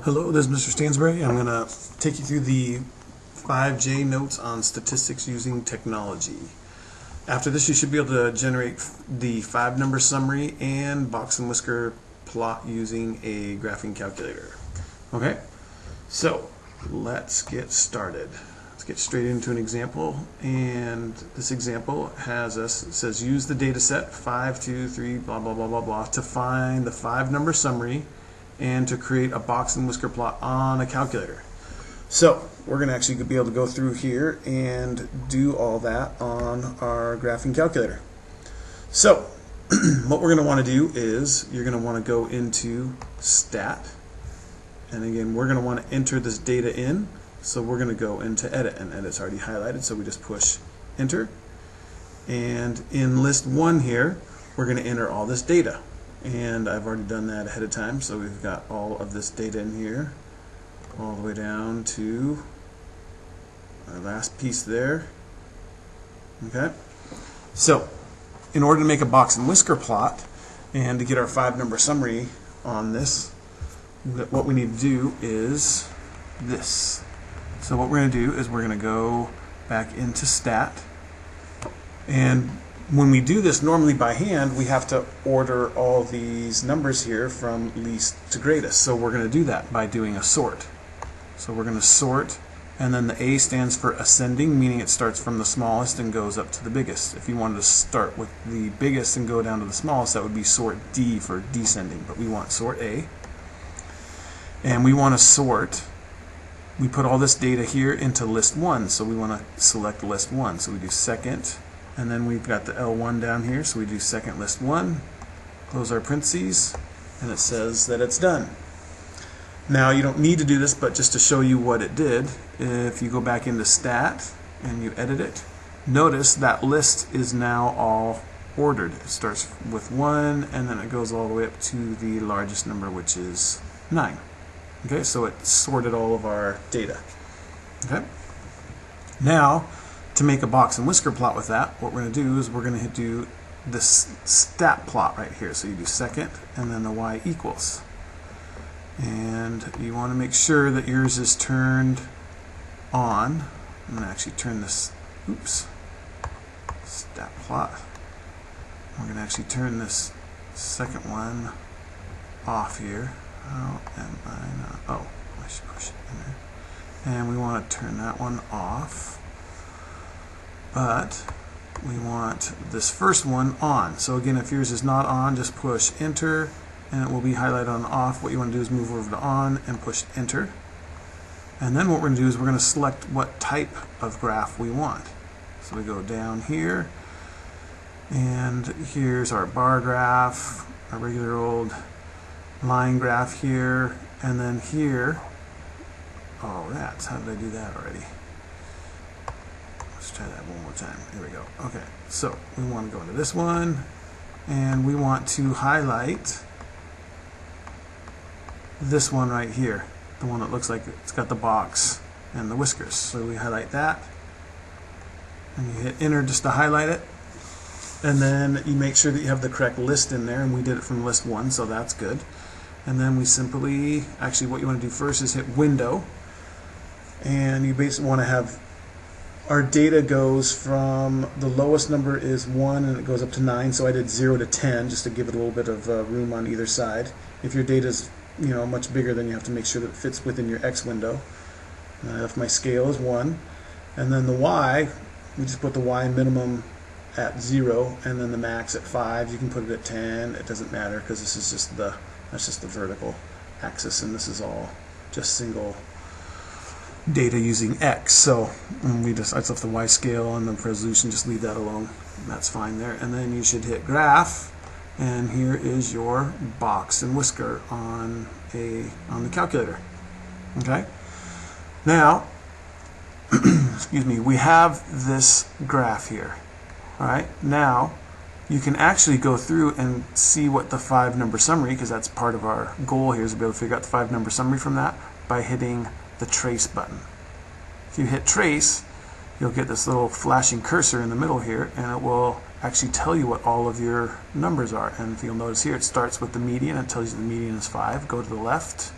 Hello, this is Mr. Stansbury. I'm going to take you through the 5J notes on statistics using technology. After this, you should be able to generate the 5-number summary and Box-and-Whisker plot using a graphing calculator. Okay, so let's get started. Let's get straight into an example, and this example says use the data set 5, 2, 3, blah, blah, blah, blah, blah to find the 5-number summary and to create a Box-and-Whisker plot on a calculator. So we're going to actually be able to go through here and do all that on our graphing calculator. So what we're going to want to do is you're going to want to go into Stat, and again we're going to want to enter this data in. So we're going to go into Edit, and Edit's already highlighted, so we just push Enter. And in List 1 here, we're going to enter all this data. And I've already done that ahead of time, so we've got all of this data in here, all the way down to our last piece there. Okay? So, in order to make a Box-and-Whisker plot, and to get our 5-number summary on this, what we need to do is this. So what we're going to do is we're going to go back into Stat, and when we do this normally by hand, we have to order all these numbers here from least to greatest. So we're going to do that by doing a sort. So we're going to sort, and then the A stands for ascending, meaning it starts from the smallest and goes up to the biggest. If you wanted to start with the biggest and go down to the smallest, that would be sort D for descending, but we want sort A. And we want to sort, we put all this data here into list 1, so we want to select list 1. So we do second, and then we've got the L1 down here, so we do second list 1, close our parentheses, and it says that it's done. Now you don't need to do this, but just to show you what it did, if you go back into Stat and you edit it, notice that list is now all ordered. It starts with 1 and then it goes all the way up to the largest number, which is 9. Okay, so it sorted all of our data. Okay. Now, to make a Box-and-Whisker plot with that, what we're going to do is we're going to do this stat plot right here. So you do second and then the y equals. And you want to make sure that yours is turned on. I'm going to actually turn this, stat plot. We're going to actually turn this second one off here. How am I not? Oh, I should push it in there. And we want to turn that one off. But we want this first one on. So again, if yours is not on, just push Enter, and it will be highlighted on off. What you want to do is move over to on and push Enter. And then what we're going to do is we're going to select what type of graph we want. So we go down here, and here's our bar graph, our regular old line graph here, and then here, oh rats, how did I do that already? Let's try that one more time. Here we go. Okay, so we want to go into this one, and we want to highlight this one right here, the one that looks like it's got the box and the whiskers. So we highlight that, and you hit Enter just to highlight it, and then you make sure that you have the correct list in there, and we did it from list 1, so that's good. And then we simply, actually what you want to do first is hit Window, and you basically want to have our data goes from the lowest number is 1 and it goes up to 9, so I did 0 to 10 just to give it a little bit of room on either side. If your data is much bigger, then you have to make sure that it fits within your X window. If my scale is 1, and then the Y, we just put the Y minimum at 0 and then the max at 5. You can put it at 10, it doesn't matter because this is just that's just the vertical axis, and this is all just single data using X. So I just left the Y scale and the resolution, just leave that alone. That's fine there. And then you should hit Graph, and here is your Box-and-Whisker on the calculator. Okay. Now, excuse me, we have this graph here. All right. Now, you can actually go through and see what the 5-number summary, because that's part of our goal here, is to be able to figure out the 5-number summary from that by hitting the Trace button. If you hit Trace, you'll get this little flashing cursor in the middle here, and it will actually tell you what all of your numbers are. And if you'll notice here, it starts with the median. It tells you the median is 5. Go to the left,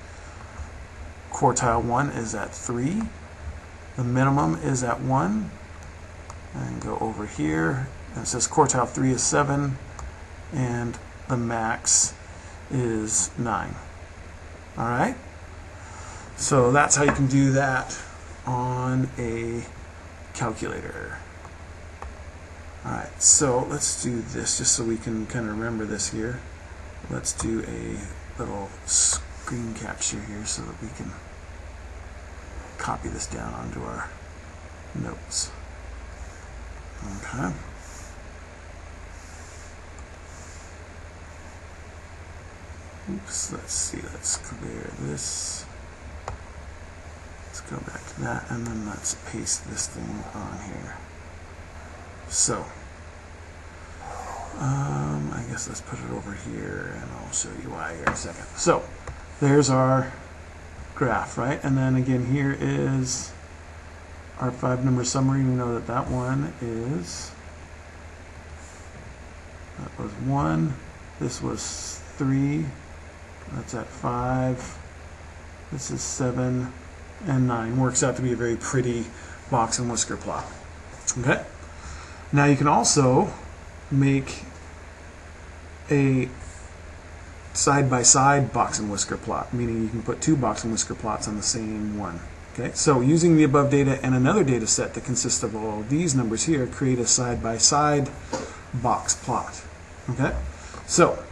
quartile 1 is at 3. The minimum is at 1. And go over here, and it says quartile 3 is 7, and the max is 9. Alright? So that's how you can do that on a calculator. Alright, so let's do this just so we can kind of remember this here. Let's do a little screen capture here so that we can copy this down onto our notes. Okay. Oops, let's see, let's clear this. Let's go back to that, and then let's paste this thing on here. So, I guess let's put it over here, and I'll show you why here in a second. So, there's our graph, right? And then again, here is our 5-number summary. We know that that one is, that was 1, this was 3, that's at 5, this is 7, and 9. Works out to be a very pretty box and whisker plot. Okay? Now you can also make a side-by-side box and whisker plot, meaning you can put 2 box and whisker plots on the same one. Okay, so using the above data and another data set that consists of all these numbers here, create a side-by-side box plot. Okay, so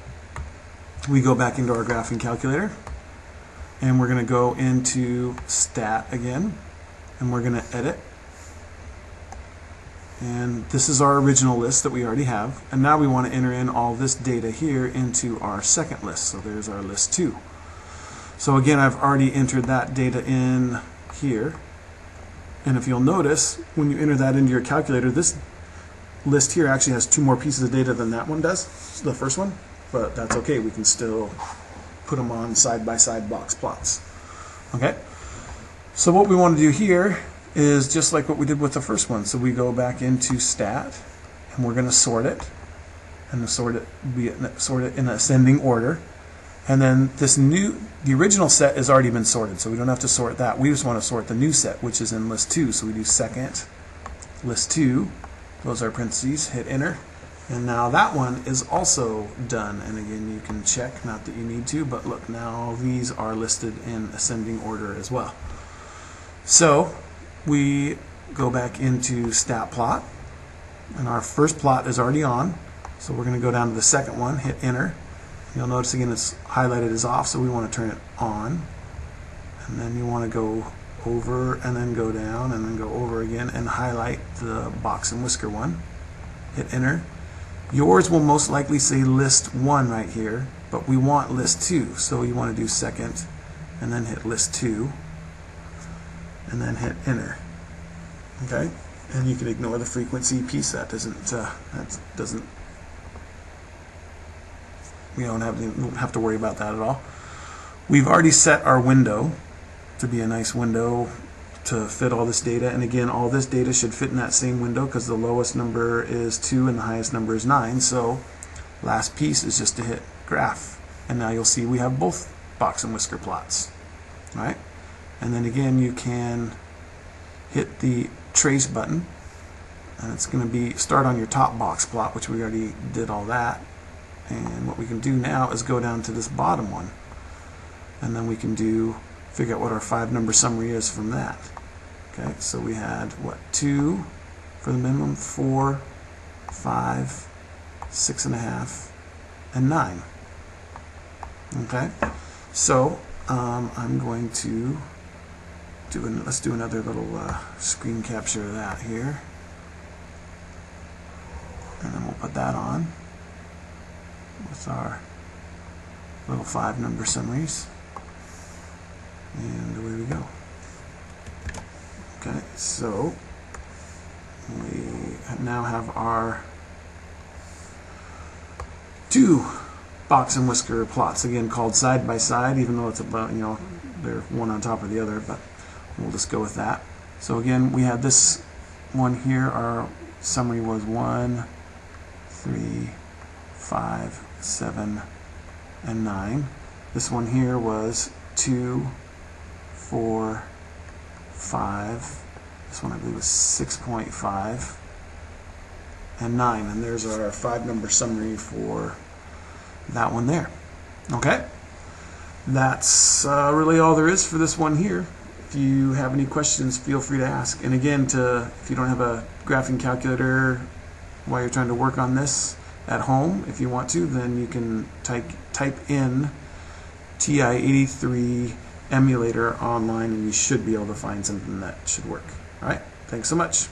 we go back into our graphing calculator, and we're going to go into stat again, and we're going to edit. And this is our original list that we already have, and now we want to enter in all this data here into our second list. So there's our list 2. So again, I've already entered that data in here, and if you'll notice, when you enter that into your calculator, this list here actually has 2 more pieces of data than that one does, the first one, but that's okay, we can still put them on side-by-side box plots. Okay, so what we want to do here is just like what we did with the first one. So we go back into stat, and we're going to sort it, and sort it in ascending order. And then the original set has already been sorted, so we don't have to sort that. We just want to sort the new set, which is in list 2. So we do second, list 2, close our parentheses, hit enter, and now that one is also done. And again, you can check, not that you need to, but look, now these are listed in ascending order as well. So we go back into stat plot, and our first plot is already on, so we're going to go down to the second one, hit enter. You'll notice again it's highlighted as off, so we want to turn it on, and then you want to go over and then go down and then go over again and highlight the box and whisker one, hit enter. Yours will most likely say list 1 right here, but we want list 2, so you want to do second and then hit list 2 and then hit enter. Okay, and you can ignore the frequency piece. That doesn't we don't have to worry about that at all. We've already set our window to be a nice window to fit all this data, and again, all this data should fit in that same window because the lowest number is 2 and the highest number is 9. So last piece is just to hit graph, and now you'll see we have both box and whisker plots. All right, and then again you can hit the trace button, and it's going to be start on your top box plot, which we already did all that. And what we can do now is go down to this bottom one, and then we can figure out what our 5-number summary is from that. Okay, so we had what, 2 for the minimum, 4, 5, 6.5, and 9. Okay, so I'm going to let's do another little screen capture of that here, and then we'll put that on with our little 5-number summaries, and away we go. Okay, so we now have our 2 box and whisker plots, again called side by side, even though it's about, they're one on top of the other, but we'll just go with that. So again, we had this one here, our summary was 1, 3, 5, 7, and 9. This one here was 2, 4, 5. This one I believe was 6.5. And 9. And there's our 5-number summary for that one there. Okay? That's really all there is for this one here. If you have any questions, feel free to ask. And again, if you don't have a graphing calculator while you're trying to work on this at home, if you want to, then you can type in TI-83 emulator online, and you should be able to find something that should work. All right, thanks so much.